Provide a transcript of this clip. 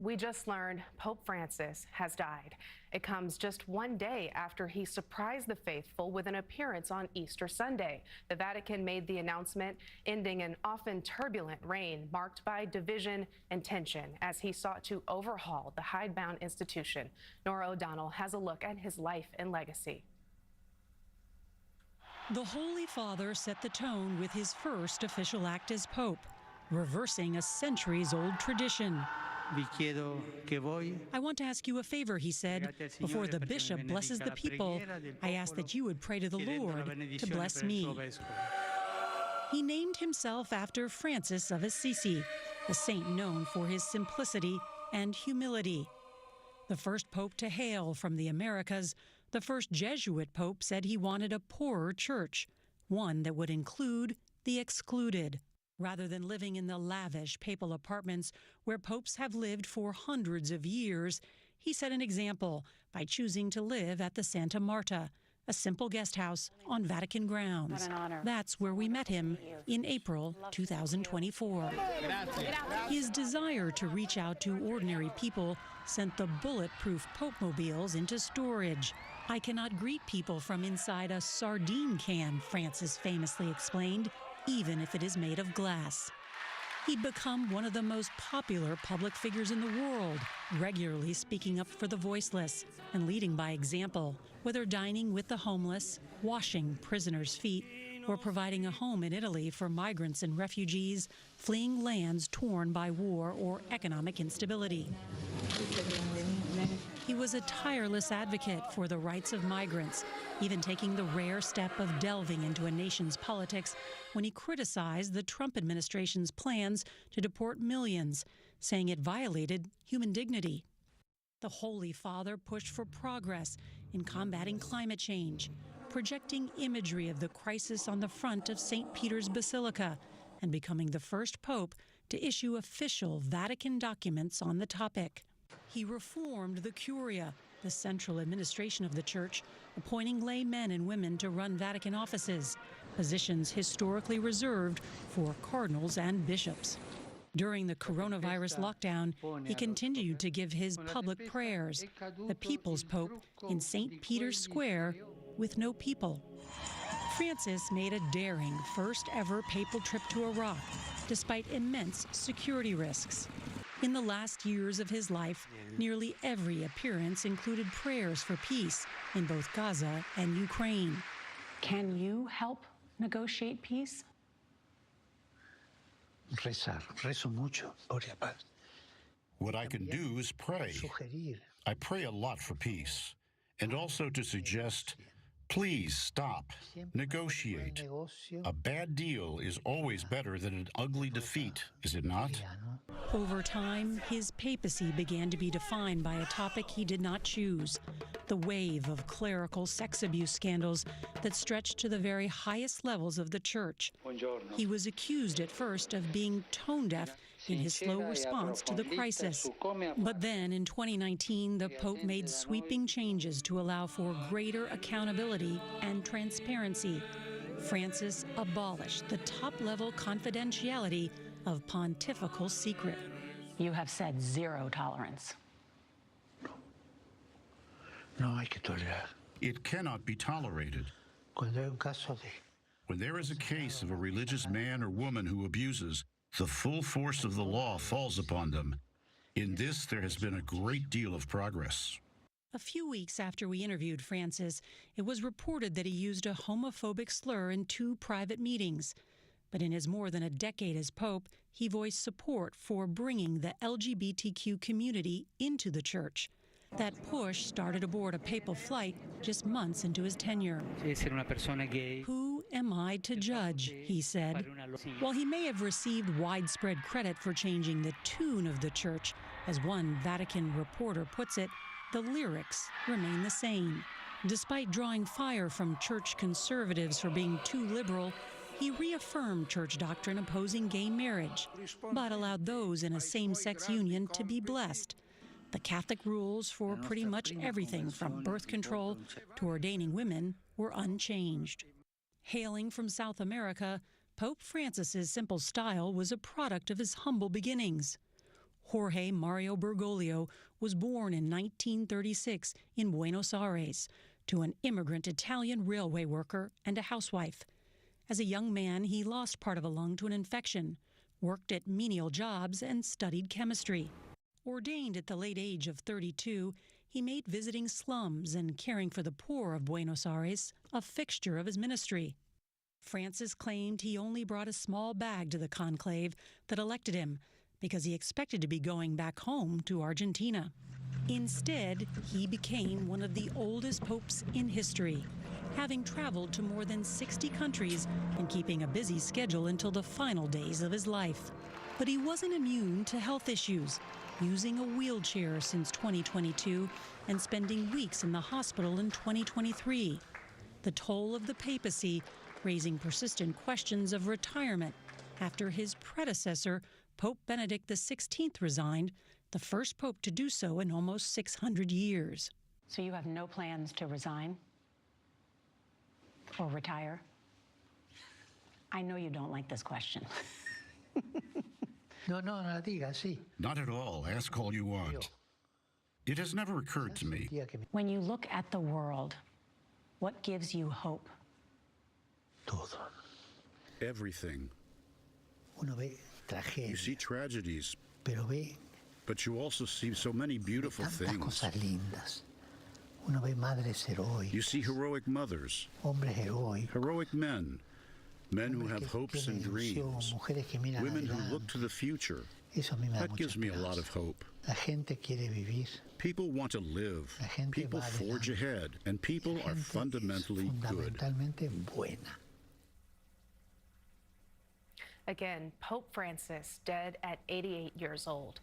We just learned Pope Francis has died. It comes just one day after he surprised the faithful with an appearance on Easter Sunday. The Vatican made the announcement, ending an often turbulent reign marked by division and tension as he sought to overhaul the hidebound institution. Norah O'Donnell has a look at his life and legacy. The Holy Father set the tone with his first official act as Pope, reversing a centuries-old tradition. I want to ask you a favor, he said. Before the bishop blesses the people, I ask that you would pray to the Lord to bless me. He named himself after Francis of Assisi, a saint known for his simplicity and humility. The first pope to hail from the Americas, the first Jesuit pope said he wanted a poorer church, one that would include the excluded. Rather than living in the lavish papal apartments where popes have lived for hundreds of years, he set an example by choosing to live at the Santa Marta, a simple guest house on Vatican grounds. What an honor. That's where we met him in April 2024. His desire to reach out to ordinary people sent the bulletproof Pope-mobiles into storage. I cannot greet people from inside a sardine can, Francis famously explained, even if it is made of glass. He'd become one of the most popular public figures in the world, regularly speaking up for the voiceless and leading by example, whether dining with the homeless, washing prisoners' feet, or providing a home in Italy for migrants and refugees fleeing lands torn by war or economic instability. He was a tireless advocate for the rights of migrants, even taking the rare step of delving into a nation's politics when he criticized the Trump administration's plans to deport millions, saying it violated human dignity. The Holy Father pushed for progress in combating climate change, projecting imagery of the crisis on the front of St. Peter's Basilica, and becoming the first pope to issue official Vatican documents on the topic. He reformed the Curia, the central administration of the church, appointing lay men and women to run Vatican offices, positions historically reserved for cardinals and bishops. During the coronavirus lockdown, he continued to give his public prayers, the People's Pope in St. Peter's Square with no people. Francis made a daring first-ever papal trip to Iraq, despite immense security risks. In the last years of his life, nearly every appearance included prayers for peace in both Gaza and Ukraine. Can you help negotiate peace? Rezo mucho por la paz. What I can do is pray. I pray a lot for peace, and also to suggest, please stop, negotiate. A bad deal is always better than an ugly defeat, is it not? Over time, his papacy began to be defined by a topic he did not choose, the wave of clerical sex abuse scandals that stretched to the very highest levels of the church. He was accused at first of being tone-deaf in his slow response to the crisis. But then, in 2019, the Pope made sweeping changes to allow for greater accountability and transparency. Francis abolished the top-level confidentiality of pontifical secret. You have said zero tolerance. No hay que tolerar. It cannot be tolerated. When there is a case of a religious man or woman who abuses, the full force of the law falls upon them. In this, there has been a great deal of progress. A few weeks after we interviewed Francis, it was reported that he used a homophobic slur in 2 private meetings. But in his more than a decade as Pope, he voiced support for bringing the LGBTQ community into the church. That push started aboard a papal flight just months into his tenure. Who am I to judge, he said. While he may have received widespread credit for changing the tune of the church, as one Vatican reporter puts it, the lyrics remain the same. Despite drawing fire from church conservatives for being too liberal, he reaffirmed church doctrine opposing gay marriage, but allowed those in a same-sex union to be blessed. The Catholic rules for pretty much everything from birth control to ordaining women were unchanged. Hailing from South America, Pope Francis's simple style was a product of his humble beginnings. Jorge Mario Bergoglio was born in 1936 in Buenos Aires to an immigrant Italian railway worker and a housewife. As a young man, he lost part of a lung to an infection, worked at menial jobs, and studied chemistry. Ordained at the late age of 32, he made visiting slums and caring for the poor of Buenos Aires a fixture of his ministry. Francis claimed he only brought a small bag to the conclave that elected him because he expected to be going back home to Argentina. Instead, he became one of the oldest popes in history, having traveled to more than 60 countries and keeping a busy schedule until the final days of his life. But he wasn't immune to health issues, using a wheelchair since 2022 and spending weeks in the hospital in 2023. The toll of the papacy raising persistent questions of retirement after his predecessor, Pope Benedict XVI, resigned, the first pope to do so in almost 600 years. So you have no plans to resign or retire? I know you don't like this question. No, diga, sí. Not at all. Ask all you want. It has never occurred to me. When you look at the world, what gives you hope? Todo. Everything. Uno ve You see tragedias, tragedies, pero ve but you also see so many beautiful tantas things. cosas lindas. Uno ve madres heroicas, You see heroic mothers, hombres heroicos, heroic men, men who hombres have que hopes and tienen ilusión, dreams, mujeres que miran women who adelante. look to the future. Eso a mí me da That mucha gives me a lot of esperanza. hope. La gente quiere vivir. People want to live. La gente People va forge adelante. ahead, and people La are gente fundamentally es good. fundamentalmente buena. Again, Pope Francis, dead at 88 years old.